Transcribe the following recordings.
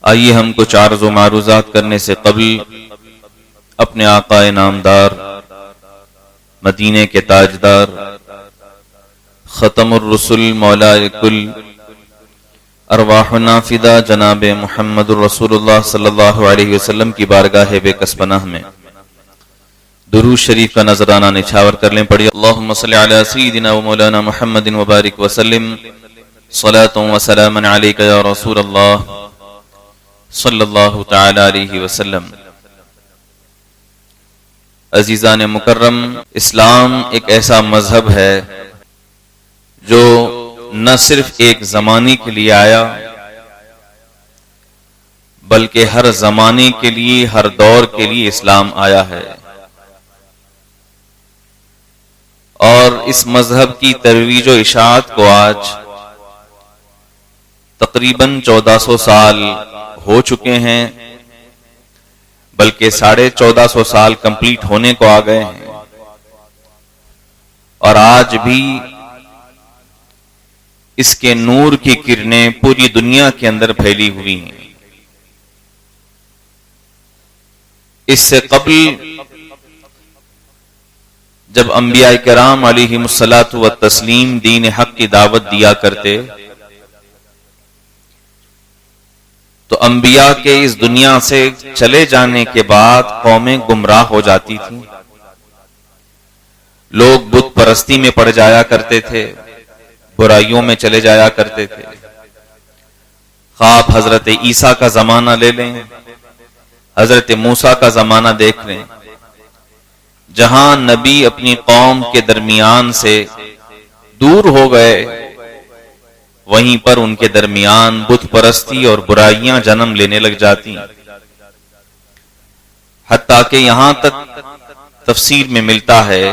آئیے ہم کچھ عرض و معروضات کرنے سے قبل اپنے آقا نامدار، مدینے کے تاجدار، ختم الرسل، مولا کل ارواحنا فدا جناب محمد الرسول اللہ صلی اللہ علیہ وسلم کی بارگاہ بے کس پناہ میں درود شریف کا نذرانہ نچھاور کر لیں۔ پڑھیے اللہم صلی علی سیدنا و مولانا محمد وبارک وسلم، صلاۃ و سلام علیک یا رسول اللہ صلی اللہ تعالی علیہ وسلم۔ عزیزان مکرم، اسلام ایک ایسا مذہب ہے جو نہ صرف ایک زمانے کے لیے آیا بلکہ ہر زمانے کے لیے، ہر دور کے لیے اسلام آیا ہے، اور اس مذہب کی ترویج و اشاعت کو آج تقریباً 1400 سال ہو چکے ہیں، بلکہ 1450 سال کمپلیٹ ہونے کو آ گئے ہیں، اور آج بھی اس کے نور کی کرنیں پوری دنیا کے اندر پھیلی ہوئی ہیں۔ اس سے قبل جب انبیاء کرام علیہم الصلاۃ والتسلیم دین حق کی دعوت دیا کرتے تو انبیاء کے اس دنیا سے چلے جانے کے بعد قومیں گمراہ ہو جاتی تھیں، لوگ بت پرستی میں پڑ جایا کرتے تھے، برائیوں میں چلے جایا کرتے تھے۔ خواب حضرت عیسیٰ کا زمانہ لے لیں، حضرت موسیٰ کا زمانہ دیکھ لیں، جہاں نبی اپنی قوم کے درمیان سے دور ہو گئے، وہیں پر ان کے درمیان بت پرستی اور برائیاں جنم لینے لگ جاتی، حتیٰ کہ یہاں تک تفسیر میں ملتا ہے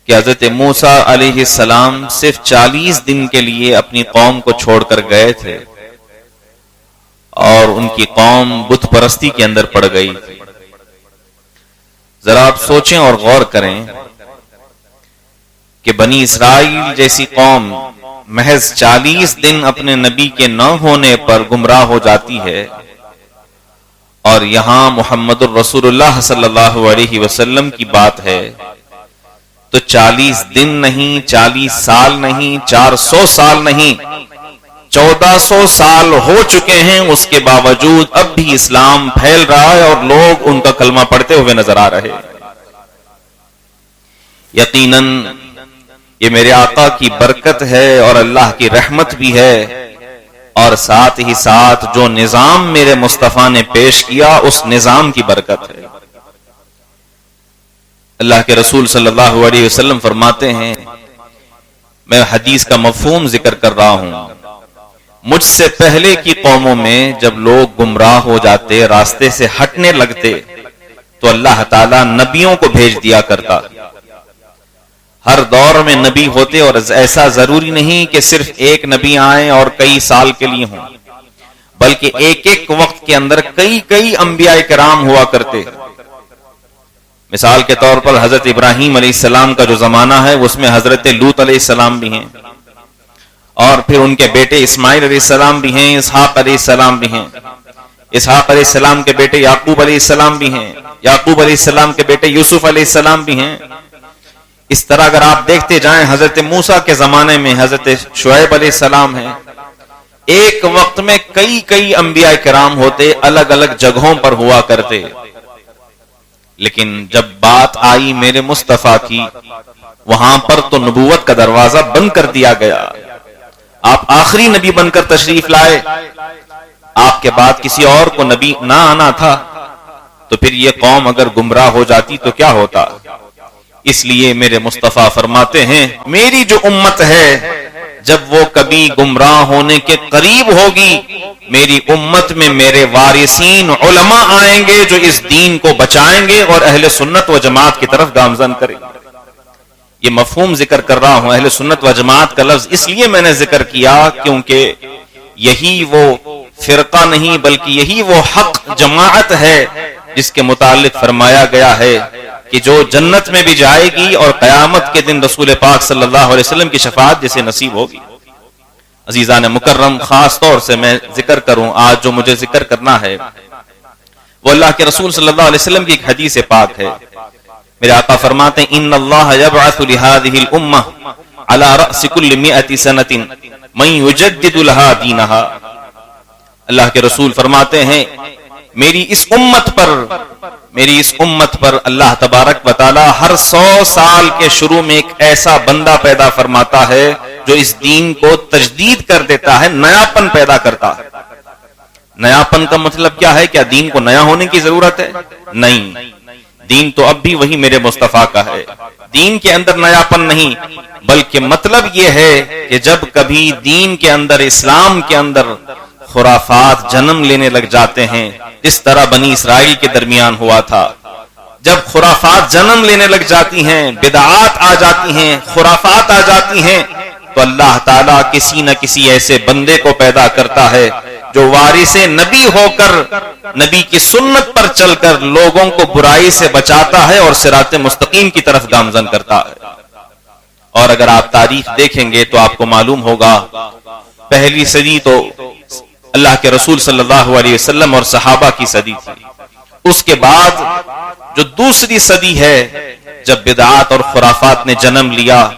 کہ حضرت موسیٰ علیہ السلام صرف 40 دن کے لیے اپنی قوم کو چھوڑ کر گئے تھے، اور ان کی قوم بت پرستی کے اندر پڑ گئی تھی۔ ذرا آپ سوچیں اور غور کریں کہ بنی اسرائیل جیسی قوم محض 40 دن اپنے نبی کے نہ ہونے پر گمراہ ہو جاتی ہے، اور یہاں محمد الرسول اللہ صلی اللہ علیہ وسلم کی بات ہے تو 40 دن نہیں، 40 سال نہیں، 400 سال نہیں، 1400 سال ہو چکے ہیں، اس کے باوجود اب بھی اسلام پھیل رہا ہے اور لوگ ان کا کلمہ پڑھتے ہوئے نظر آ رہے ہیں۔ یقیناً یہ میرے آقا کی برکت ہے اور اللہ کی رحمت بھی ہے، اور ساتھ ہی ساتھ جو نظام میرے مصطفیٰ نے پیش کیا اس نظام کی برکت ہے۔ اللہ کے رسول صلی اللہ علیہ وسلم فرماتے ہیں، میں حدیث کا مفہوم ذکر کر رہا ہوں، مجھ سے پہلے کی قوموں میں جب لوگ گمراہ ہو جاتے، راستے سے ہٹنے لگتے، تو اللہ تعالیٰ نبیوں کو بھیج دیا کرتا۔ ہر دور میں نبی ہوتے، اور ایسا ضروری نہیں کہ صرف ایک نبی آئیں اور کئی سال کے لیے ہوں، بلکہ ایک ایک وقت کے اندر کئی انبیاء کرام ہوا کرتے۔ مثال کے طور پر حضرت ابراہیم علیہ السلام کا جو زمانہ ہے اس میں حضرت لوط علیہ السلام بھی ہیں، اور پھر ان کے بیٹے اسماعیل علیہ السلام بھی ہیں، اسحاق علیہ السلام بھی ہیں، اسحاق علیہ السلام کے بیٹے یعقوب علیہ السلام بھی ہیں، یعقوب علیہ السلام کے بیٹے یوسف علیہ السلام بھی ہیں۔ اس طرح اگر آپ دیکھتے جائیں، حضرت موسیٰ کے زمانے میں حضرت شعیب علیہ السلام ہیں۔ ایک وقت میں کئی انبیاء کرام ہوتے، الگ الگ جگہوں پر ہوا کرتے، لیکن جب بات آئی میرے مصطفیٰ کی، وہاں پر تو نبوت کا دروازہ بند کر دیا گیا۔ آپ آخری نبی بن کر تشریف لائے، آپ کے بعد کسی اور کو نبی نہ آنا تھا، تو پھر یہ قوم اگر گمراہ ہو جاتی تو کیا ہوتا؟ اس لیے میرے مصطفیٰ فرماتے ہیں، میری جو امت ہے جب وہ کبھی گمراہ ہونے کے قریب ہوگی، میری امت میں میرے وارثین علماء آئیں گے جو اس دین کو بچائیں گے اور اہل سنت و جماعت کی طرف گامزن کریں گے۔ یہ مفہوم ذکر کر رہا ہوں، اہل سنت و جماعت کا لفظ اس لیے میں نے ذکر کیا کیونکہ یہی وہ فرقہ نہیں بلکہ یہی وہ حق جماعت ہے جس کے متعلق فرمایا گیا ہے کہ جو جنت میں بھی جائے گی اور قیامت کے دن رسول پاک صلی اللہ علیہ وسلم کی شفاعت جسے نصیب ہوگی۔ عزیزان مکرم، خاص طور سے میں ذکر کروں آج جو مجھے ذکر کرنا ہے وہ اللہ کے رسول صلی اللہ علیہ وسلم کی ایک حدیث پاک ہے۔ میرے آقا فرماتے ہیں ان اللہ یبعث لهذه الامه على رأس كل 100 سنة من يجدد لها دینها۔ اللہ کے رسول فرماتے ہیں میری اس امت پر اللہ تبارک و تعالی ہر 100 سال کے شروع میں ایک ایسا بندہ پیدا فرماتا ہے جو اس دین کو تجدید کر دیتا ہے، نیاپن پیدا کرتا ہے۔ نیاپن کا مطلب کیا ہے؟ کیا دین کو نیا ہونے کی ضرورت ہے؟ نہیں، دین تو اب بھی وہی میرے مصطفیٰ کا ہے، دین کے اندر نیاپن نہیں، بلکہ مطلب یہ ہے کہ جب کبھی دین کے اندر، اسلام کے اندر خرافات جنم لینے لگ جاتے ہیں، جس طرح بنی اسرائیل کے درمیان ہوا تھا، جب خرافات جنم لینے لگ جاتی ہیں، بدعات آ جاتی ہیں، خرافات آ جاتی ہیں، تو اللہ تعالیٰ کسی نہ کسی ایسے بندے کو پیدا کرتا ہے جو وارث نبی ہو کر نبی کی سنت پر چل کر لوگوں کو برائی سے بچاتا ہے اور صراط مستقیم کی طرف گامزن کرتا ہے۔ اور اگر آپ تاریخ دیکھیں گے تو آپ کو معلوم ہوگا پہلی صدی تو اللہ کے رسول صلی اللہ علیہ وسلم اور صحابہ کی صدی تھی، اس کے بعد جو دوسری صدی ہے جب بدعات اور خرافات نے جنم لیا،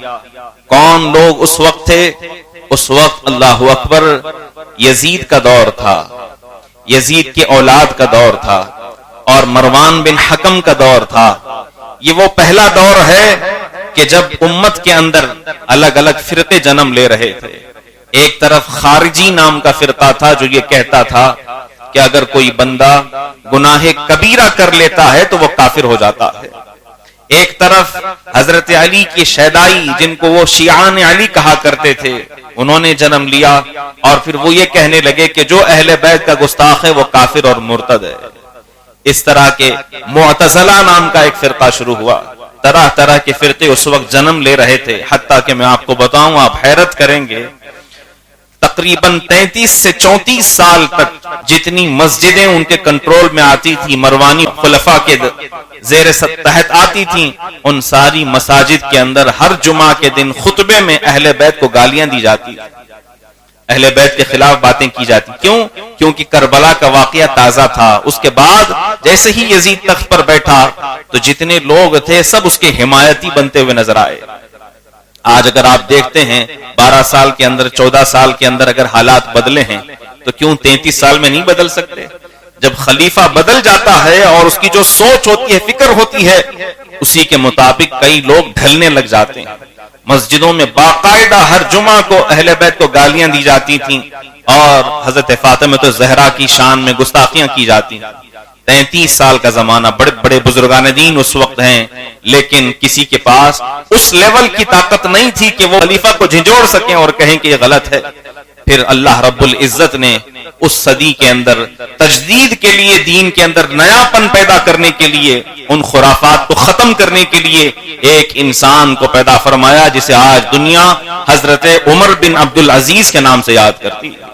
کون لوگ اس وقت تھے؟ اس وقت اللہ اکبر یزید کا دور تھا، یزید کے اولاد کا دور تھا، اور مروان بن حکم کا دور تھا۔ یہ وہ پہلا دور ہے کہ جب امت کے اندر الگ الگ فرقے جنم لے رہے تھے۔ ایک طرف خارجی نام کا فرقہ تھا جو یہ کہتا تھا کہ اگر کوئی بندہ گناہ کبیرہ کر لیتا ہے تو وہ کافر ہو جاتا ہے۔ ایک طرف حضرت علی کی شیدائی، جن کو وہ شیعان علی کہا کرتے تھے، انہوں نے جنم لیا، اور پھر وہ یہ کہنے لگے کہ جو اہل بیت کا گستاخ ہے وہ کافر اور مرتد ہے۔ اس طرح کے معتزلہ نام کا ایک فرقہ شروع ہوا، طرح طرح کے فرقے اس وقت جنم لے رہے تھے، حتیٰ کہ میں آپ کو بتاؤں، آپ حیرت کریں گے، تقریباً 33 سے 34 سال تک جتنی مسجدیں ان کے کنٹرول میں آتی تھی، مروانی خلفاء کے زیر تحت آتی تھیں، ان ساری مساجد کے اندر ہر جمعہ کے دن خطبے میں اہل بیت کو گالیاں دی جاتی، اہل بیت کے خلاف باتیں کی جاتی۔ کیوں؟ کیونکہ کربلا کا واقعہ تازہ تھا۔ اس کے بعد جیسے ہی یزید تخت پر بیٹھا تو جتنے لوگ تھے سب اس کے حمایتی بنتے ہوئے نظر آئے۔ آج اگر آپ دیکھتے ہیں 12 سال کے اندر، 14 سال کے اندر اگر حالات بدلے ہیں تو کیوں 33 سال میں نہیں بدل سکتے؟ جب خلیفہ بدل جاتا ہے اور اس کی جو سوچ ہوتی ہے، فکر ہوتی ہے، اسی کے مطابق کئی لوگ ڈھلنے لگ جاتے ہیں۔ مسجدوں میں باقاعدہ ہر جمعہ کو اہل بیت کو گالیاں دی جاتی تھیں اور حضرت فاطمہ الزہرا کی شان میں گستاخیاں کی جاتی۔ 33 سال کا زمانہ، بڑے بڑے بزرگان دین اس وقت ہیں، لیکن کسی کے پاس اس لیول کی طاقت نہیں تھی کہ وہ خلیفہ کو جھنجھوڑ سکیں اور کہیں کہ یہ غلط ہے۔ پھر اللہ رب العزت نے اس صدی کے اندر تجدید کے لیے، دین کے اندر نیاپن پیدا کرنے کے لیے، ان خرافات کو ختم کرنے کے لیے ایک انسان کو پیدا فرمایا جسے آج دنیا حضرت عمر بن عبدالعزیز کے نام سے یاد کرتی ہے۔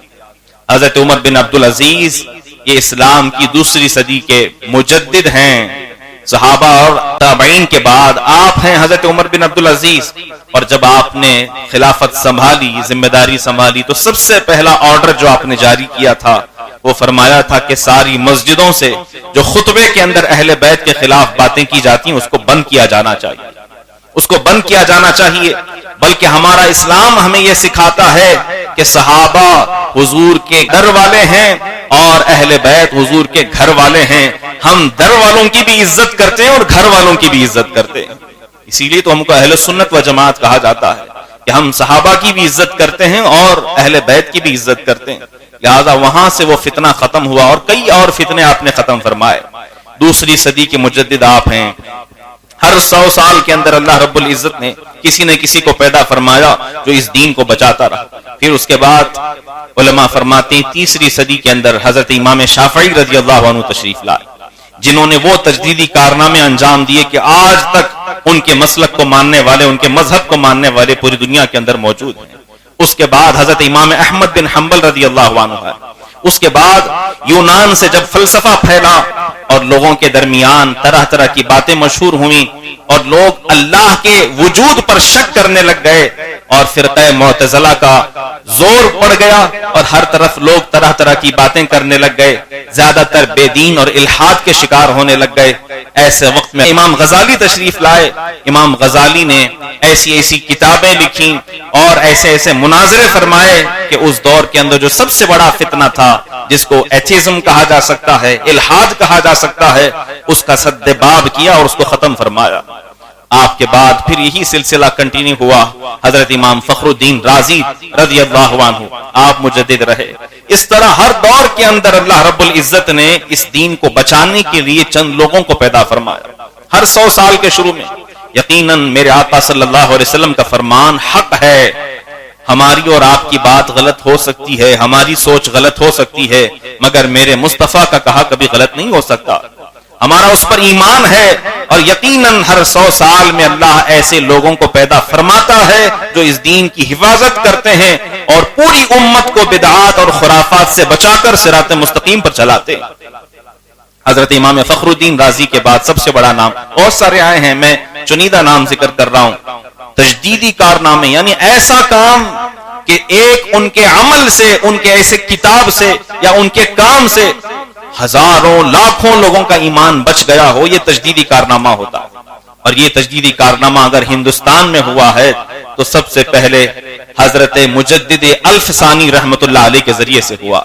حضرت عمر بن عبدالعزیز یہ اسلام کی دوسری صدی کے مجدد ہیں، صحابہ اور تابعین کے بعد آپ ہیں حضرت عمر بن عبدالعزیز۔ اور جب آپ نے خلافت سنبھالی، ذمہ داری سنبھالی، تو سب سے پہلا آرڈر جو آپ نے جاری کیا تھا وہ فرمایا تھا کہ ساری مسجدوں سے جو خطبے کے اندر اہل بیت کے خلاف باتیں کی جاتی ہیں اس کو بند کیا جانا چاہیے، اس کو بند کیا جانا چاہیے۔ بلکہ ہمارا اسلام ہمیں یہ سکھاتا ہے کہ صحابہ حضور کے گھر والے ہیں اور اہل بیت حضور کے گھر والے ہیں۔ ہم در والوں کی بھی عزت کرتے ہیں اور گھر والوں کی بھی عزت کرتے ہیں، اسی لیے تو ہم کو اہل سنت و جماعت کہا جاتا ہے کہ ہم صحابہ کی بھی عزت کرتے ہیں اور اہل بیت کی بھی عزت کرتے ہیں۔ لہذا وہاں سے وہ فتنہ ختم ہوا اور کئی اور فتنے آپ نے ختم فرمائے۔ دوسری صدی کے مجدد آپ ہیں۔ ہر 100 سال کے اندر اللہ رب العزت نے کسی نہ کسی کو پیدا فرمایا جو اس دین کو بچاتا رہا۔ پھر اس کے بعد علماء فرماتے ہیں تیسری صدی کے اندر حضرت امام شافعی رضی اللہ عنہ تشریف لائے، جنہوں نے وہ تجدیدی کارنامے انجام دیے کہ آج تک ان کے مسلک کو ماننے والے، ان کے مذہب کو ماننے والے پوری دنیا کے اندر موجود ہیں۔ اس کے بعد حضرت امام احمد بن حنبل رضی اللہ عنہ ہے۔ اس کے بعد یونان سے جب فلسفہ پھیلا اور لوگوں کے درمیان طرح طرح کی باتیں مشہور ہوئیں اور لوگ اللہ کے وجود پر شک کرنے لگ گئے اور فرقہ معتزلہ کا زور پڑ گیا اور ہر طرف لوگ طرح طرح کی باتیں کرنے لگ گئے، زیادہ تر بے دین اور الحاد کے شکار ہونے لگ گئے، ایسے وقت میں امام غزالی تشریف لائے۔ امام غزالی نے ایسی ایسی کتابیں لکھی اور ایسے ایسے مناظرے فرمائے کہ اس دور کے اندر جو سب سے بڑا فتنہ تھا، جس کو ایتھیزم کہا جا سکتا ہے، الحاد کہا جا سکتا ہے، اس کا سد باب کیا اور اس کو ختم فرمایا۔ آپ کے بعد پھر یہی سلسلہ کنٹینیو ہوا، حضرت امام فخر الدین رازی رضی اللہ عنہ آپ مجدد رہے۔ اس طرح ہر دور کے اندر اللہ رب العزت نے اس دین کو بچانے کے لیے چند لوگوں کو پیدا فرمایا۔ ہر 100 سال کے شروع میں یقیناً میرے آقا صلی اللہ علیہ وسلم کا فرمان حق ہے، ہماری اور آپ کی بات غلط ہو سکتی ہے، ہماری سوچ غلط ہو سکتی ہے، مگر میرے مصطفیٰ کا کہا کبھی غلط نہیں ہو سکتا، ہمارا اس پر ایمان ہے۔ اور یقیناً ہر 100 سال میں اللہ ایسے لوگوں کو پیدا فرماتا ہے جو اس دین کی حفاظت کرتے ہیں اور پوری امت کو بدعات اور خرافات سے بچا کر صراط مستقیم پر چلاتے ہیں۔ حضرت امام فخر الدین رازی کے بعد سب سے بڑا نام، بہت سارے آئے ہیں، میں چنیدہ نام ذکر کر رہا ہوں، تجدیدی کارنامے، یعنی ایسا کام کہ ایک ان کے عمل سے، ان کے ایسے کتاب سے یا ان کے کام سے ہزاروں لاکھوں لوگوں کا ایمان بچ گیا ہو، یہ تجدیدی کارنامہ ہوتا ہے۔ اور یہ تجدیدی کارنامہ اگر ہندوستان میں ہوا ہے تو سب سے پہلے حضرت مجدد الف ثانی رحمت اللہ علیہ کے ذریعے سے ہوا،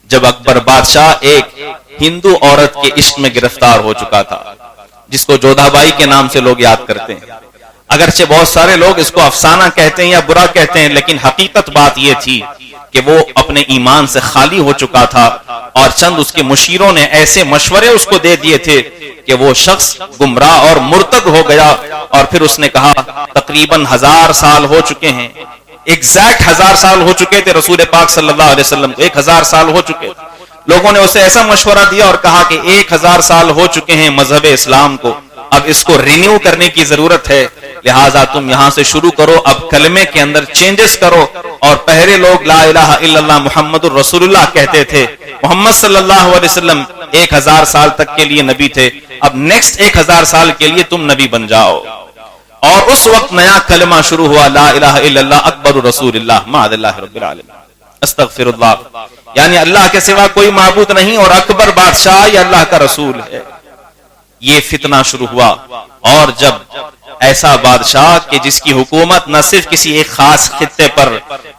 جب اکبر بادشاہ ایک ہندو عورت کے عشق میں گرفتار ہو چکا تھا، جس کو جودھا بائی کے نام سے لوگ یاد کرتے ہیں۔ اگرچہ بہت سارے لوگ اس کو افسانہ کہتے ہیں یا برا کہتے ہیں، لیکن حقیقت بات یہ تھی کہ وہ اپنے ایمان سے خالی ہو چکا تھا اور چند اس کے مشیروں نے ایسے مشورے اس کو دے دیے تھے کہ وہ شخص گمراہ اور مرتد ہو گیا۔ اور پھر اس نے کہا تقریباً 1000 سال ہو چکے ہیں، ایگزیکٹ 1000 سال ہو چکے تھے رسول پاک صلی اللہ علیہ وسلم کو، 1000 سال ہو چکے۔ لوگوں نے اسے ایسا مشورہ دیا اور کہا کہ 1000 سال ہو چکے ہیں مذہب اسلام کو، اب اس کو رینیو کرنے کی ضرورت ہے، لہٰذا تم یہاں سے شروع کرو، اب کلمے کے اندر چینجز کرو۔ اور پہلے لوگ لا الہ الا اللہ محمد الرسول اللہ کہتے تھے، محمد صلی اللہ علیہ وسلم 1000 سال تک کے لیے نبی تھے، اب نیکسٹ 1000 سال کے لیے تم نبی بن جاؤ۔ اور اس وقت نیا کلمہ شروع ہوا، لا الہ الا اللہ اکبر رسول اللہ معاذ اللہ رب العالمین، استغفر اللہ، یعنی اللہ کے سوا کوئی معبود نہیں اور اکبر بادشاہ یہ اللہ کا رسول ہے۔ یہ فتنہ شروع ہوا، اور جب ایسا بادشاہ کہ جس کی حکومت نہ صرف کسی ایک خاص خطے پر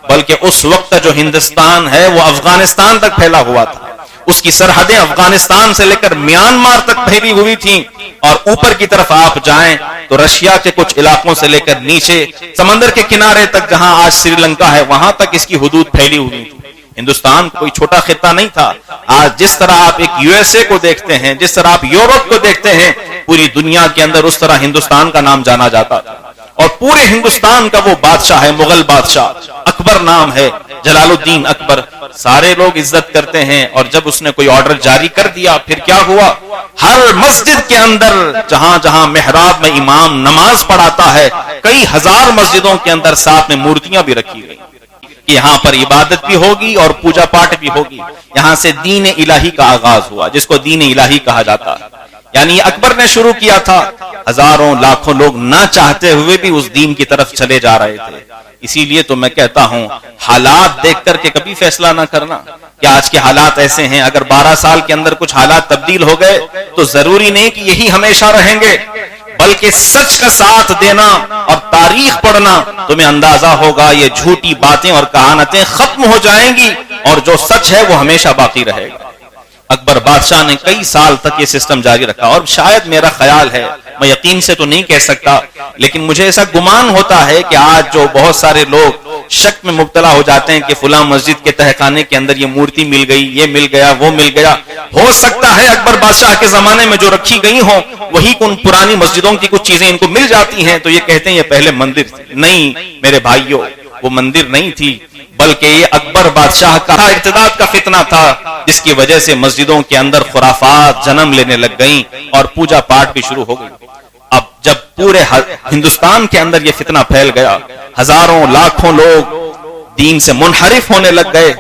بلکہ اس وقت جو ہندوستان ہے وہ افغانستان تک پھیلا ہوا تھا، اس کی سرحدیں افغانستان سے لے کر میانمار تک پھیلی ہوئی تھیں، اور اوپر کی طرف آپ جائیں تو رشیا کے کچھ علاقوں سے لے کر نیچے سمندر کے کنارے تک جہاں آج سری لنکا ہے وہاں تک اس کی حدود پھیلی ہوئی تھی۔ ہندوستان کوئی چھوٹا خطہ نہیں تھا۔ آج جس طرح آپ ایک USA کو دیکھتے ہیں، جس طرح آپ یورپ کو دیکھتے ہیں، پوری دنیا کے اندر اس طرح ہندوستان کا نام جانا جاتا تھا۔ اور پورے ہندوستان کا وہ بادشاہ ہے، مغل بادشاہ، اکبر نام ہے، جلال الدین اکبر، سارے لوگ عزت کرتے ہیں۔ اور جب اس نے کوئی آرڈر جاری کر دیا پھر کیا ہوا، ہر مسجد کے اندر جہاں جہاں محراب میں امام نماز پڑھاتا ہے، کئی ہزار مسجدوں کے اندر ساتھ میں مورتیاں بھی رکھی گئی، یہاں پر عبادت بھی ہوگی اور پوجا پاٹ بھی ہوگی۔ یہاں سے دین الہی کا آغاز ہوا، جس کو دین الہی کہا جاتا ہے۔ یعنی اکبر نے شروع کیا تھا، ہزاروں لاکھوں لوگ نہ چاہتے ہوئے بھی اس دین کی طرف چلے جا رہے تھے۔ اسی لیے تو میں کہتا ہوں حالات دیکھ کر کے کبھی فیصلہ نہ کرنا کہ آج کے حالات ایسے ہیں، اگر 12 سال کے اندر کچھ حالات تبدیل ہو گئے تو ضروری نہیں کہ یہی ہمیشہ رہیں گے، بلکہ سچ کا ساتھ دینا اور تاریخ پڑھنا، تمہیں اندازہ ہوگا یہ جھوٹی باتیں اور کہانتیں ختم ہو جائیں گی اور جو سچ ہے وہ ہمیشہ باقی رہے گا۔ اکبر بادشاہ نے کئی سال تک یہ سسٹم جاری رکھا، اور شاید میرا خیال ہے، میں یقین سے تو نہیں کہہ سکتا، لیکن مجھے ایسا گمان ہوتا ہے کہ آج جو بہت سارے لوگ شک میں مبتلا ہو جاتے ہیں کہ فلاں مسجد کے تہخانے کے اندر یہ مورتی مل گئی، یہ مل گیا، وہ مل گیا، ہو سکتا ہے اکبر بادشاہ کے زمانے میں جو رکھی گئی ہوں وہی ان پرانی مسجدوں کی کچھ چیزیں ان کو مل جاتی ہیں، تو یہ کہتے ہیں یہ پہلے مندر تھی۔ نہیں میرے بھائیوں، وہ مندر نہیں تھی، بلکہ یہ اکبر بادشاہ کا ارتداد کا فتنہ تھا، جس کی وجہ سے مسجدوں کے اندر خرافات جنم لینے لگ گئیں اور پوجا پاٹ بھی شروع ہو گئی۔ اب جب پورے ہندوستان کے اندر یہ فتنہ پھیل گیا، ہزاروں لاکھوں لوگ دین سے منحرف ہونے لگ گئے،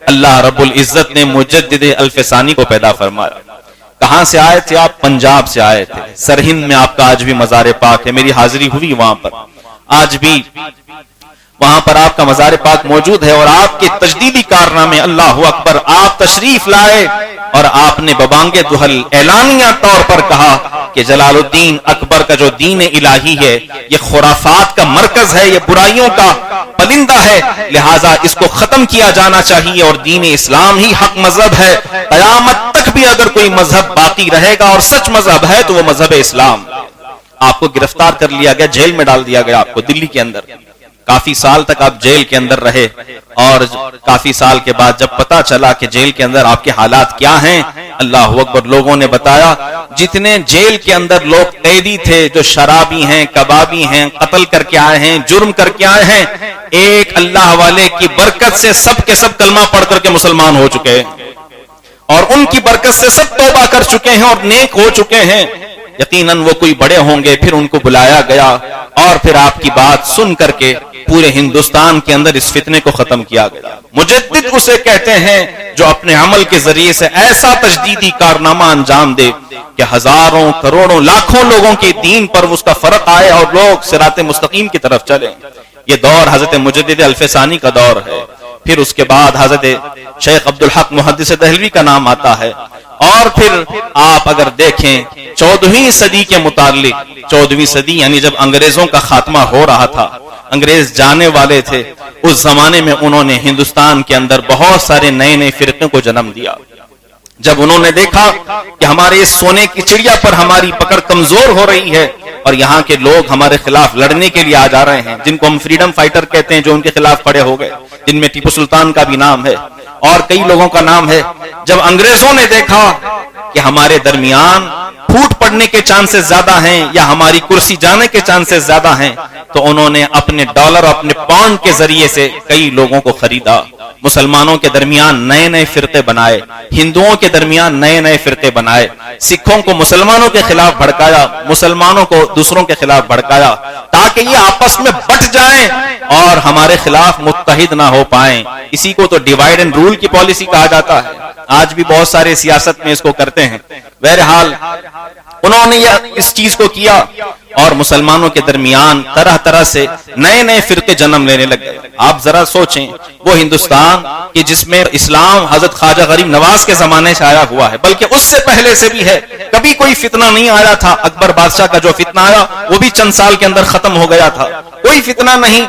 اللہ رب العزت نے مجدد الفسانی کو پیدا فرمایا۔ کہاں سے آئے تھے آپ؟ پنجاب سے آئے تھے، سرہند میں آپ کا آج بھی مزار پاک ہے، میری حاضری ہوئی وہاں پر، آج بھی وہاں پر آپ کا مزار پاک موجود ہے، اور آپ کے تجدیدی کارنامے، اللہ اکبر، آپ تشریف لائے اور آپ نے ببانگ دہل اعلانیہ طور پر کہا کہ جلال الدین اکبر کا جو دین الہی ہے یہ خرافات کا مرکز ہے، یہ برائیوں کا پلندہ ہے، لہٰذا اس کو ختم کیا جانا چاہیے، اور دین اسلام ہی حق مذہب ہے، قیامت تک بھی اگر کوئی مذہب باقی رہے گا اور سچ مذہب ہے تو وہ مذہب اسلام۔ آپ کو گرفتار کر لیا گیا، جیل میں ڈال دیا گیا آپ کو دلی کے اندر، کافی سال تک آپ جیل کے اندر رہے، اور کافی سال کے بعد جب پتا چلا کہ جیل کے اندر آپ کے حالات کیا ہیں، اللہ اکبر، لوگوں نے بتایا جتنے جیل کے اندر لوگ قیدی تھے جو شرابی ہیں، کبابی ہیں، قتل کر کے آئے ہیں، جرم کر کے آئے ہیں، ایک اللہ والے کی برکت سے سب کے سب کلمہ پڑھ کر کے مسلمان ہو چکے ہیں، اور ان کی برکت سے سب توبہ کر چکے ہیں اور نیک ہو چکے ہیں۔ یقیناً وہ کوئی بڑے ہوں گے، پھر ان کو بلایا گیا اور پھر آپ کی بات سن کر کے پورے ہندوستان کے اندر اس فتنے کو ختم کیا گیا۔ مجدد اسے کہتے ہیں جو اپنے عمل کے ذریعے سے ایسا تجدیدی کارنامہ انجام دے کہ ہزاروں، کروڑوں، لاکھوں لوگوں کے دین پر اس کا فرق آئے اور لوگ صراط مستقیم کی طرف چلیں۔ یہ دور حضرت مجدد الفسانی کا دور ہے۔ پھر اس کے بعد حضرت شیخ عبدالحق محدث دہلوی کا نام آتا ہے، اور پھر آپ اگر دیکھیں 14ویں صدی کے متعلق، 14ویں صدی یعنی جب انگریزوں کا خاتمہ ہو رہا تھا، انگریز جانے والے تھے، اس زمانے میں انہوں نے ہندوستان کے اندر بہت سارے نئے نئے فرقے کو جنم دیا۔ جب انہوں نے دیکھا کہ ہمارے اس سونے کی چڑیا پر ہماری پکڑ کمزور ہو رہی ہے اور یہاں کے لوگ ہمارے خلاف لڑنے کے لیے آ جا رہے ہیں، جن کو ہم فریڈم فائٹر کہتے ہیں، جو ان کے خلاف کھڑے ہو گئے، جن میں ٹیپو سلطان کا بھی نام ہے اور کئی لوگوں کا نام ہے، جب انگریزوں نے دیکھا کہ ہمارے درمیان پھوٹ پڑنے کے چانسز زیادہ ہیں یا ہماری کرسی جانے کے چانسز زیادہ ہیں، تو انہوں نے اپنے ڈالر اور اپنے پاؤنڈ کے ذریعے سے کئی لوگوں کو خریدا، مسلمانوں کے درمیان نئے نئے فرقے بنائے، ہندوؤں کے درمیان نئے نئے فرقے بنائے، سکھوں کو مسلمانوں کے خلاف بھڑکایا، مسلمانوں کو دوسروں کے خلاف بھڑکایا، تاکہ یہ آپس میں بٹ جائیں اور ہمارے خلاف متحد نہ ہو پائیں۔ اسی کو تو ڈیوائیڈ اینڈ رول کی پالیسی کہا جاتا ہے، آج بھی بہت سارے سیاست میں اس کو کرتے ہیں۔ بہرحال انہوں نے اس چیز کو کیا اور مسلمانوں کے درمیان طرح طرح سے نئے نئے فرقے جنم لینے لگ گئے۔ آپ ذرا سوچیں، وہ ہندوستان کہ جس میں اسلام حضرت خواجہ غریب نواز کے زمانے سے آیا ہوا ہے، بلکہ اس سے پہلے سے بھی ہے، کبھی کوئی فتنہ نہیں آیا تھا۔ اکبر بادشاہ کا جو فتنہ آیا وہ بھی چند سال کے اندر ختم ہو گیا تھا، کوئی فتنہ نہیں۔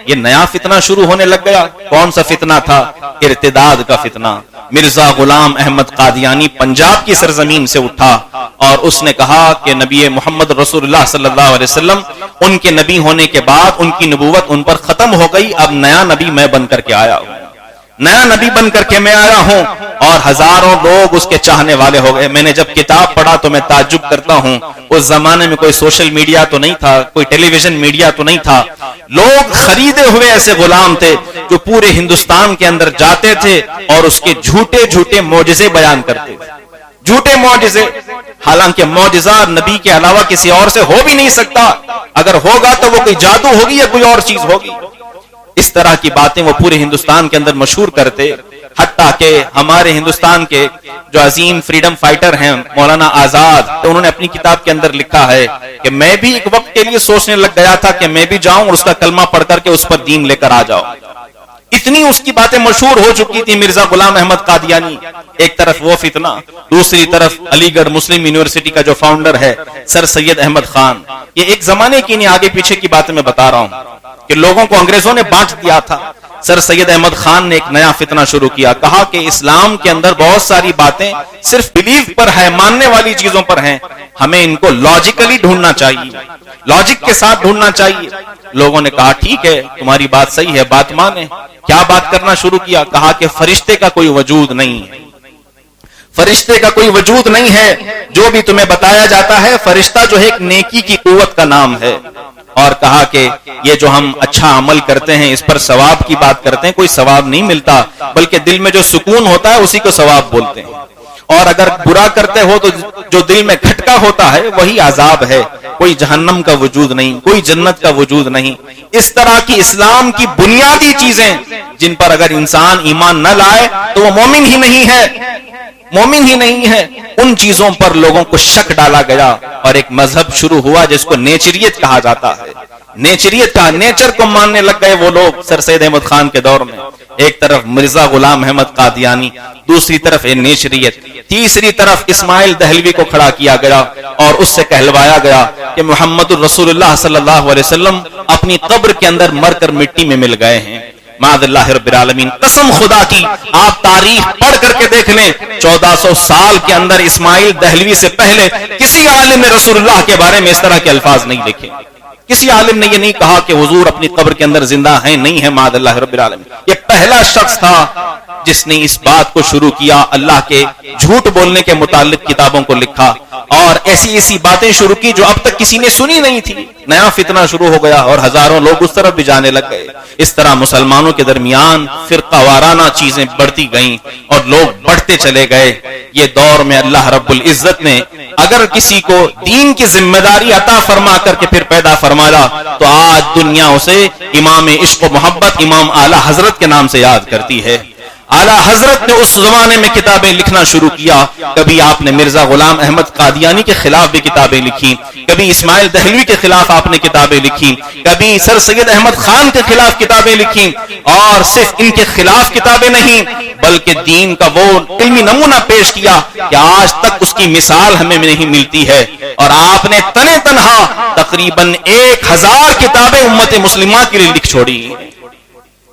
یہ نیا فتنہ شروع ہونے لگ گیا۔ کون سا فتنہ تھا؟ ارتداد کا فتنہ۔ مرزا غلام احمد قادیانی پنجاب کی سرزمین سے اٹھا اور اس نے کہا کہ نبی محمد رسول اللہ صلی اللہ علیہ وسلم ان کے نبی ہونے کے بعد ان کی نبوت ان پر ختم ہو گئی، اب نیا نبی میں بن کر کے آیا ہوں، نیا نبی بن کر کے میں آیا ہوں، اور ہزاروں لوگ اس کے چاہنے والے ہو گئے۔ میں نے جب کتاب پڑھا تو میں تعجب کرتا ہوں، اس زمانے میں کوئی سوشل میڈیا تو نہیں تھا، کوئی ٹیلی ویژن میڈیا تو نہیں تھا، لوگ خریدے ہوئے ایسے غلام تھے جو پورے ہندوستان کے اندر جاتے تھے اور اس کے جھوٹے جھوٹے معجزے بیان کرتے تھے، جھوٹے معجزے، حالانکہ معجزہ نبی کے علاوہ کسی اور سے ہو بھی نہیں سکتا، اگر ہوگا تو وہ کوئی جادو ہوگی یا کوئی اور چیز ہوگی۔ اس طرح کی باتیں وہ پورے ہندوستان کے اندر مشہور کرتے، حتیٰ کہ ہمارے ہندوستان کے جو عظیم فریڈم فائٹر ہیں مولانا آزاد، تو انہوں نے اپنی کتاب کے اندر لکھا ہے کہ میں بھی ایک وقت کے لیے سوچنے لگ گیا تھا کہ میں بھی جاؤں اور اس کا کلمہ پڑھ کر کے اس پر دین لے کر آ جاؤں، اتنی اس کی باتیں مشہور ہو چکی تھی۔ مرزا غلام احمد قادیانی، ایک طرف وہ فتنہ، دوسری طرف علی گڑھ مسلم یونیورسٹی کا جو فاؤنڈر ہے سر سید احمد خان، یہ ایک زمانے کی نہیں، آگے پیچھے کی باتیں میں بتا رہا ہوں کہ لوگوں کو انگریزوں نے بانٹ دیا تھا۔ سر سید احمد خان نے ایک نیا فتنہ شروع کیا، کہا کہ اسلام کے اندر بہت ساری باتیں صرف بلیف پر ہے، ماننے والی چیزوں پر ہیں، ہمیں ان کو لاجیکلی ڈھونڈنا چاہیے، لاجک کے ساتھ ڈھونڈنا چاہیے۔ لوگوں نے کہا ٹھیک ہے، تمہاری بات صحیح ہے، بات مانیں۔ کیا بات کرنا شروع کیا؟ کہا کہ فرشتے کا کوئی وجود نہیں ہے، فرشتے کا کوئی وجود نہیں ہے، جو بھی تمہیں بتایا جاتا ہے فرشتہ جو ہے ایک نیکی کی قوت کا نام ہے، اور کہا کہ یہ جو ہم اچھا عمل کرتے ہیں اس پر ثواب کی بات کرتے ہیں، کوئی ثواب نہیں ملتا، بلکہ دل میں جو سکون ہوتا ہے اسی کو ثواب بولتے ہیں۔ اور اگر برا کرتے ہو تو جو دل میں کھٹکا ہوتا ہے وہی عذاب ہے، کوئی جہنم کا وجود نہیں، کوئی جنت کا وجود نہیں۔ اس طرح کی اسلام کی بنیادی چیزیں جن پر اگر انسان ایمان نہ لائے تو وہ مومن ہی نہیں ہے، مومن ہی نہیں ہے۔ ان چیزوں پر لوگوں کو شک ڈالا گیا اور ایک مذہب شروع ہوا جس کو نیچریت کہا جاتا ہے۔ نیچریت کا نیچر کو ماننے لگ گئے وہ لوگ سر سید احمد خان کے دور میں، ایک طرف مرزا غلام احمد قادیانی، دوسری طرف نیچریت، تیسری طرف اسماعیل دہلوی کو کھڑا کیا گیا اور اس سے کہلوایا گیا کہ محمد الرسول اللہ صلی اللہ علیہ وسلم اپنی قبر کے اندر مر کر مٹی میں مل گئے ہیں۔ معاذ اللہ رب العالمین، قسم خدا کی آپ تاریخ پڑھ کر کے دیکھ لیں، 1400 سال کے اندر اسماعیل دہلوی سے پہلے کسی عالم نے رسول اللہ کے بارے میں اس طرح کے الفاظ نہیں لکھے، کسی عالم نے یہ نہیں کہا کہ حضور اپنی قبر کے اندر زندہ ہیں، نہیں ہے، معاذ اللہ رب العالمین۔ یہ پہلا شخص تھا جس نے اس بات کو شروع کیا، اللہ کے جھوٹ بولنے کے متعلق کتابوں کو لکھا اور ایسی ایسی باتیں شروع کی جو اب تک کسی نے سنی نہیں تھی۔ نیا فتنہ شروع ہو گیا اور ہزاروں لوگ اس طرف بھی جانے لگ گئے۔ اس طرح مسلمانوں کے درمیان فرقہ وارانہ چیزیں بڑھتی گئیں اور لوگ بڑھتے چلے گئے۔ یہ دور میں اللہ رب العزت نے اگر کسی کو دین کی ذمہ داری عطا فرما کر کے پھر پیدا فرمایا تو آج دنیا اسے امام عشق و محبت امام اعلی حضرت کے نام سے یاد کرتی ہے۔ اعلی حضرت نے اس زمانے میں کتابیں لکھنا شروع کیا، کبھی آپ نے مرزا غلام احمد قادیانی کے خلاف بھی کتابیں لکھی، کبھی اسماعیل دہلوی کے خلاف آپ نے کتابیں لکھی، کبھی سر سید احمد خان کے خلاف کتابیں لکھی، اور صرف ان کے خلاف کتابیں نہیں بلکہ دین کا وہ علمی نمونہ پیش کیا کہ آج تک اس کی مثال ہمیں نہیں ملتی ہے۔ اور آپ نے تنے تنہا تقریباً 1000 کتابیں امت مسلمہ کے لیے لکھ چھوڑی،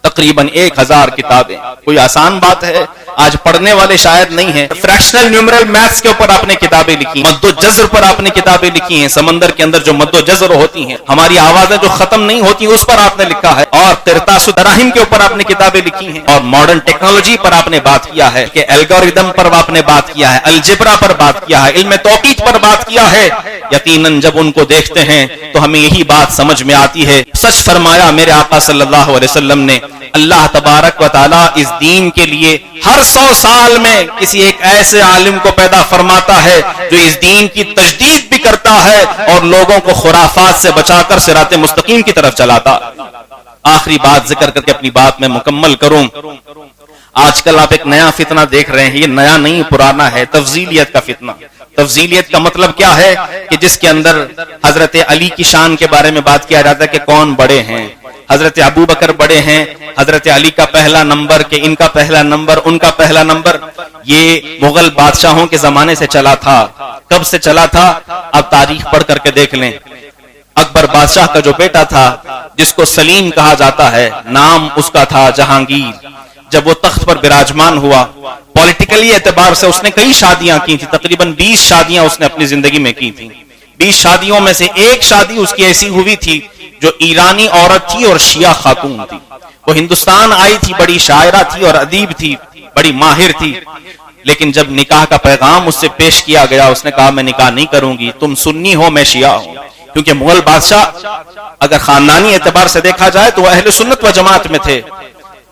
تقریباً 1000 کتابیں۔ کوئی آسان بات ہے؟ آج پڑھنے والے شاید نہیں ہیں۔ فریکشنل نیومرل میتھس کے اوپر آپ نے کتابیں لکھی، مد و جزر پر آپ نے کتابیں لکھی ہیں، سمندر کے اندر جو مد و جزر ہوتی ہیں، ہماری آوازیں جو ختم نہیں ہوتی اس پر آپ نے لکھا ہے، اور قرطاس و دراہم کے اوپر آپ نے کتابیں لکھی ہیں، اور ماڈرن ٹیکنالوجی پر آپ نے بات کیا ہے کہ الگوریدم پر آپ نے بات کیا ہے، الجبرا پر بات کیا ہے، علم توقیت پر بات کیا ہے۔ یقیناً جب ان کو دیکھتے ہیں تو ہمیں یہی بات سمجھ میں آتی ہے، سچ فرمایا میرے آقا صلی اللہ علیہ وسلم نے، اللہ تبارک و تعالی اس دین کے لیے ہر 100 سال میں کسی ایک ایسے عالم کو پیدا فرماتا ہے جو اس دین کی تجدید بھی کرتا ہے اور لوگوں کو خرافات سے بچا کر صراط مستقیم کی طرف چلاتا۔ آخری بات ذکر کر کے اپنی بات میں مکمل کروں۔ آج کل آپ ایک نیا فتنہ دیکھ رہے ہیں، یہ نیا نہیں پرانا ہے، تفضیلیت کا فتنہ۔ تفضیلیت کا مطلب کیا ہے کہ جس کے اندر حضرت علی کی شان کے بارے میں بات کیا جاتا ہے کہ کون بڑے ہیں، حضرت ابو بکر بڑے ہیں، حضرت علی کا پہلا نمبر کہ ان کا پہلا نمبر، ان کا پہلا نمبر۔ یہ مغل بادشاہوں کے زمانے سے چلا تھا۔ کب سے چلا تھا؟ اب تاریخ پڑھ کر کے دیکھ لیں۔ اکبر بادشاہ کا جو بیٹا تھا جس کو سلیم کہا جاتا ہے، نام اس کا تھا جہانگیر، جب وہ تخت پر براجمان ہوا پولیٹیکلی اعتبار سے اس نے کئی شادیاں کی تھی، تقریباً 20 شادیاں اس نے اپنی زندگی میں کی تھی۔ 20 شادیوں میں سے ایک شادی اس کی ایسی ہوئی تھی جو ایرانی عورت تھی اور شیعہ خاتون تھی۔ وہ ہندوستان آئی تھی، بڑی شاعرہ تھی اور ادیب تھی، بڑی ماہر تھی، لیکن جب نکاح کا پیغام اس سے پیش کیا گیا اس نے کہا میں نکاح نہیں کروں گی، تم سنی ہو میں شیعہ ہوں۔ کیونکہ مغل بادشاہ اگر خاندانی اعتبار سے دیکھا جائے تو وہ اہل سنت و جماعت میں تھے،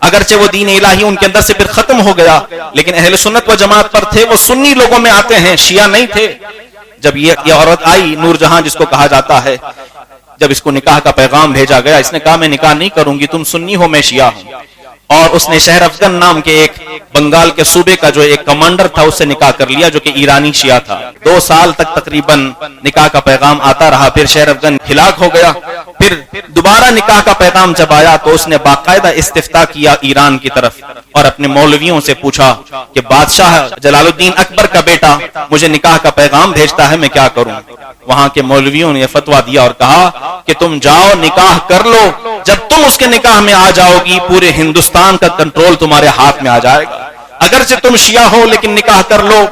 اگرچہ وہ دین الہی ان کے اندر سے پھر ختم ہو گیا لیکن اہل سنت و جماعت پر تھے، وہ سنی لوگوں میں آتے ہیں، شیعہ نہیں تھے۔ جب یہ عورت آئی نور جہاں جس کو کہا جاتا ہے، جب اس کو نکاح کا پیغام بھیجا گیا اس نے کہا میں نکاح نہیں کروں گی، تم سنی ہو میں شیعہ ہوں، اور اس نے شہر افغان نام کے ایک بنگال کے صوبے کا جو ایک کمانڈر تھا اس سے نکاح کر لیا جو کہ ایرانی شیعہ تھا۔ 2 سال تک تقریباً نکاح کا پیغام آتا رہا، پھر شہر افغان ہلاک ہو گیا۔ پھر دوبارہ نکاح کا پیغام جب آیا تو اس نے باقاعدہ استفتاء کیا ایران کی طرف اور اپنے مولویوں سے پوچھا کہ بادشاہ جلال الدین اکبر کا بیٹا مجھے نکاح کا پیغام بھیجتا ہے، میں کیا کروں؟ وہاں کے مولویوں نے فتویٰ دیا اور کہا کہ تم جاؤ نکاح کر لو، جب تم اس کے نکاح میں آ جاؤ گی پورے ہندوستان کا کنٹرول تمہارے ہاتھ میں آ جائے گا، اگرچہ تم شیعہ ہو لیکن نکاح کر لو۔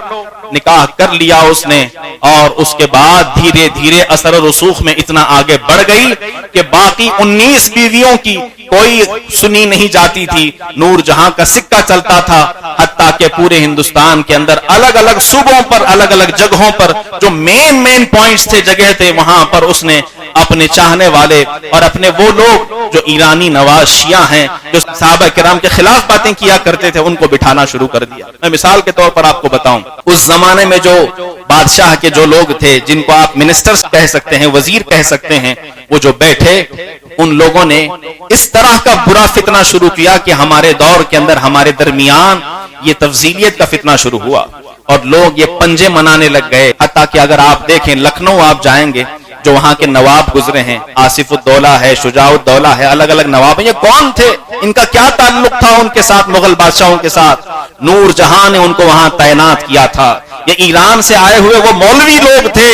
نکاح کر لیا اس نے، اور اس کے بعد دھیرے دھیرے اثر و رسوخ میں اتنا آگے بڑھ گئی کہ باقی 19 بیویوں کی کوئی سنی نہیں جاتی تھی، نور جہاں کا سکہ چلتا تھا، حتیٰ کہ پورے ہندوستان کے اندر الگ الگ صوبوں پر الگ الگ جگہوں پر جو مین پوائنٹس تھے، جگہ تھے، وہاں پر اس نے اپنے چاہنے والے اور اپنے وہ لوگ جو ایرانی نواز شیعہ ہیں جو صحابہ کرام کے خلاف باتیں کیا کرتے تھے ان کو بٹھانا شروع کر دیا. میں مثال کے طور پر آپ کو بتاؤں, اس زمانے میں جو بادشاہ کے جو لوگ تھے جن کو آپ منسٹرز کہہ سکتے ہیں, وزیر کہہ سکتے ہیں, وہ جو بیٹھے ان لوگوں نے اس طرح کا برا فتنہ شروع کیا کہ ہمارے دور کے اندر ہمارے درمیان یہ تفضیلیت کا فتنہ شروع ہوا اور لوگ یہ پنجے منانے لگ گئے. حتیٰ کہ اگر آپ دیکھیں لکھنؤ آپ جائیں گے, جو وہاں کے نواب گزرے ہیں, آصف الدولہ ہے, شجاع الدولہ ہے, الگ الگ نواب ہیں, یہ کون تھے, ان کا کیا تعلق تھا ان کے ساتھ, مغل بادشاہوں کے ساتھ؟ نور جہاں نے ان کو وہاں تعینات کیا تھا. یہ ایران سے آئے ہوئے وہ مولوی لوگ تھے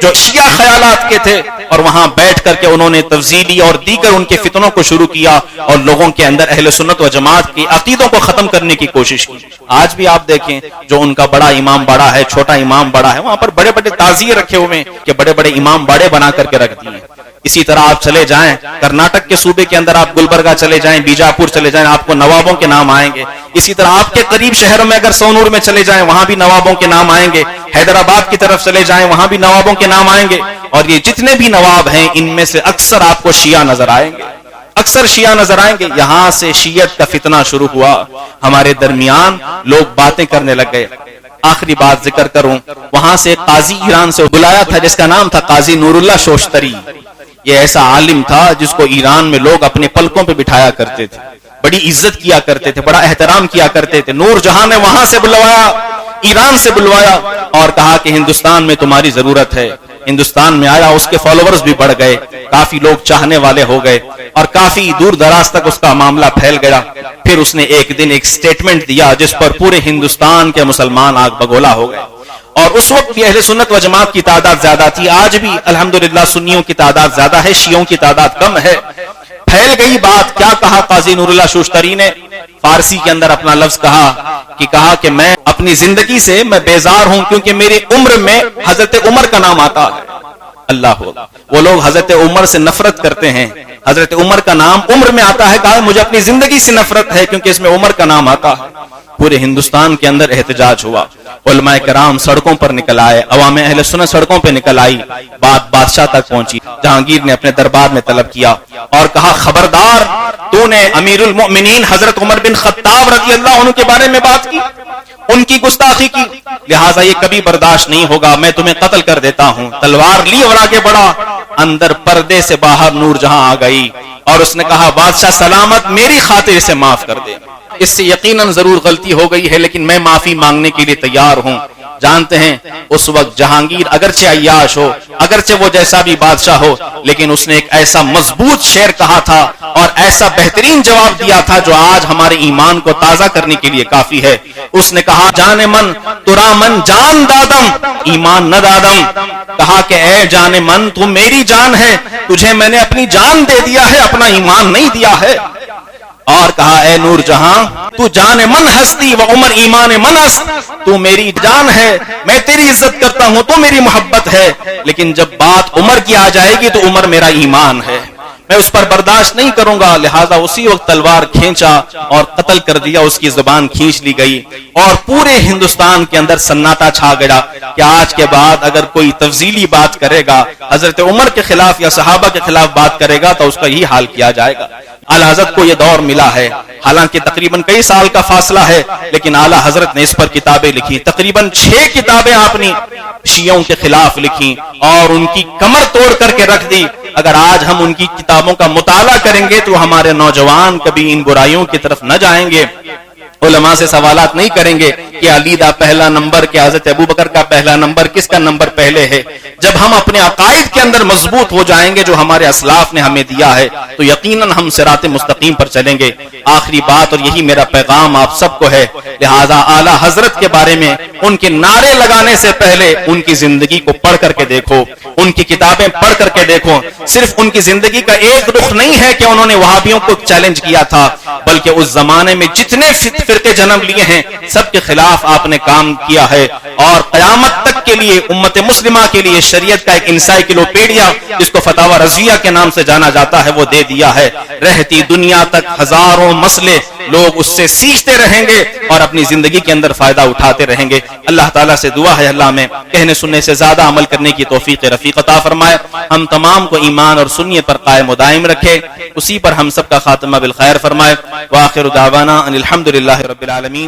جو شیعہ خیالات کے تھے, اور وہاں بیٹھ کر کے انہوں نے تفضیلی اور دیگر ان کے فتنوں کو شروع کیا اور لوگوں کے اندر اہل سنت و جماعت کی عقیدوں کو ختم کرنے کی کوشش کی. آج بھی آپ دیکھیں جو ان کا بڑا امام باڑہ ہے, چھوٹا امام باڑہ ہے, وہاں پر بڑے بڑے تعزیے رکھے ہوئے ہیں کہ بڑے بڑے امام باڑے بنا کر کے رکھ دیے. اسی طرح آپ چلے جائیں کرناٹک کے صوبے کے اندر, آپ گلبرگہ چلے جائیں, بیجاپور چلے جائیں, آپ کو نوابوں کے نام آئیں گے. اسی طرح آپ کے قریب شہروں میں اگر سونور میں چلے جائیں وہاں بھی نوابوں کے نام آئیں گے. حیدرآباد کی طرف چلے جائیں وہاں بھی نوابوں کے نام آئیں گے. اور یہ جتنے بھی نواب ہیں ان میں سے اکثر آپ کو شیعہ نظر آئیں گے, اکثر شیعہ نظر آئیں گے. یہاں سے شیعت کا فتنہ شروع ہوا, ہمارے درمیان لوگ باتیں کرنے لگ گئے. آخری بات ذکر کروں, وہاں سے قاضی ایران سے بلایا تھا جس کا نام تھا قاضی نور اللہ شوشتری. یہ ایسا عالم تھا جس کو ایران میں لوگ اپنے پلکوں پہ بٹھایا کرتے تھے, بڑی عزت کیا کرتے تھے, بڑا احترام کیا کرتے تھے. نور جہاں نے وہاں سے بلوایا, ایران سے بلوایا اور کہا کہ ہندوستان میں تمہاری ضرورت ہے. ہندوستان میں آیا, اس کے فالوورز بھی بڑھ گئے, کافی لوگ چاہنے والے ہو گئے اور کافی دور دراز تک اس کا معاملہ پھیل گیا. پھر اس نے ایک دن ایک سٹیٹمنٹ دیا جس پر پورے ہندوستان کے مسلمان آگ بگولا ہو گئے. اور اس وقت بھی اہل سنت و جماعت کی تعداد زیادہ تھی, آج بھی الحمدللہ سنیوں کی تعداد زیادہ ہے, شیعوں کی تعداد کم ہے. پھیل گئی بات. کیا کہا قاضی نور اللہ شوشتری نے؟ فارسی کے اندر اپنا لفظ کہا کہ میں اپنی زندگی سے میں بیزار ہوں کیونکہ میری عمر میں حضرت عمر کا نام آتا ہے. اللہ ہو, وہ لوگ حضرت عمر سے نفرت کرتے ہیں, حضرت عمر کا نام عمر میں آتا ہے, کہا مجھے اپنی زندگی سے نفرت ہے کیونکہ اس میں عمر کا نام آتا ہے. پورے ہندوستان کے اندر احتجاج ہوا, علماء کرام سڑکوں پر نکل آئے, عوام اہل سنت سڑکوں پہ نکل آئی. بات بادشاہ تک پہنچی. جہانگیر نے اپنے دربار میں طلب کیا اور کہا خبردار, تو نے امیر المؤمنین حضرت عمر بن خطاب رضی اللہ عنہ کے بارے میں بات کی, ان کی گستاخی کی, لہٰذا یہ کبھی برداشت نہیں ہوگا, میں تمہیں قتل کر دیتا ہوں. تلوار لی اور آگے بڑھا. اندر پردے سے باہر نور جہاں آ گئی اور اس نے کہا بادشاہ سلامت, میری خاطر سے معاف کر دے. اس سے یقیناً ضرور غلطی ہو گئی ہے لیکن میں معافی مانگنے کے لیے تیار ہوں. جانتے ہیں اس وقت جہانگیر اگرچہ عیاش ہو, اگرچہ وہ جیسا بھی بادشاہ ہو, لیکن اس نے ایک ایسا مضبوط شعر کہا تھا اور ایسا بہترین جواب دیا تھا جو آج ہمارے ایمان کو تازہ کرنے کے لیے کافی ہے. اس نے کہا جان من ترا من جان دادم ایمان نہ دادم. کہا کہ اے جان من تو میری جان ہے, تجھے میں نے اپنی جان دے دیا ہے, اپنا ایمان نہیں دیا ہے. اور کہا اے نور جہاں تو جان من ہستی و عمر ایمان من ہست, تو میری جان ہے, میں تیری عزت کرتا ہوں, تو میری محبت ہے, لیکن جب بات عمر کی آ جائے گی تو عمر میرا ایمان ہے, میں اس پر برداشت نہیں کروں گا. لہذا اسی وقت تلوار کھینچا اور قتل کر دیا, اس کی زبان کھینچ لی گئی اور پورے ہندوستان کے اندر سناٹا چھا گیا کہ آج کے بعد اگر کوئی تفضیلی بات کرے گا, حضرت عمر کے خلاف یا صحابہ کے خلاف بات کرے گا تو اس کا یہی حال کیا جائے گا. اعلیٰ حضرت کو یہ دور ملا ہے, حالانکہ تقریباً کئی سال کا فاصلہ ہے, لیکن اعلیٰ حضرت نے اس پر کتابیں لکھی. تقریباً 6 کتابیں آپ نے شیعوں کے خلاف لکھی اور ان کی کمر توڑ کر کے رکھ دی. اگر آج ہم ان کی کتابوں کا مطالعہ کریں گے تو ہمارے نوجوان کبھی ان برائیوں کی طرف نہ جائیں گے, علماء سے سوالات نہیں کریں گے کہ علی دا پہلا نمبر, کہ حضرت ابوبکر کا پہلا نمبر, کس کا نمبر پہلے ہے. جب ہم اپنے عقائد کے اندر مضبوط ہو جائیں گے جو ہمارے اسلاف نے ہمیں دیا ہے تو یقیناً ہم صراط مستقیم پر چلیں گے. آخری بات اور یہی میرا پیغام آپ سب کو ہے, لہذا اعلیٰ حضرت کے بارے میں ان کے نعرے لگانے سے پہلے ان کی زندگی کو پڑھ کر کے دیکھو, ان کی کتابیں پڑھ کر کے دیکھو. صرف ان کی زندگی کا ایک رخ نہیں ہے کہ انہوں نے وہابیوں کو چیلنج کیا تھا, بلکہ اس زمانے میں جتنے فرقے جنم لیے ہیں سب کے خلاف آپ نے کام کیا ہے, اور قیامت تک کے لیے امت مسلمہ کے لیے شریعت کا ایک انسائکلوپیڈیا جس کو فتاوی رضویہ کے نام سے جانا جاتا ہے وہ دے دیا ہے. رہتی دنیا تک ہزاروں مسئلے لوگ اس سے سیکھتے رہیں گے اور اپنی زندگی کے اندر فائدہ اٹھاتے رہیں گے. اللہ تعالیٰ سے دعا ہے اللہ میں کہنے سننے سے زیادہ عمل کرنے کی توفیق رفیق عطا فرمائے. ہم تمام کو ایمان اور سنیت پر قائم و دائم رکھے, اسی پر ہم سب کا خاتمہ بالخیر فرمائے. وآخر دعوانا ان الحمد للہ رب العالمین.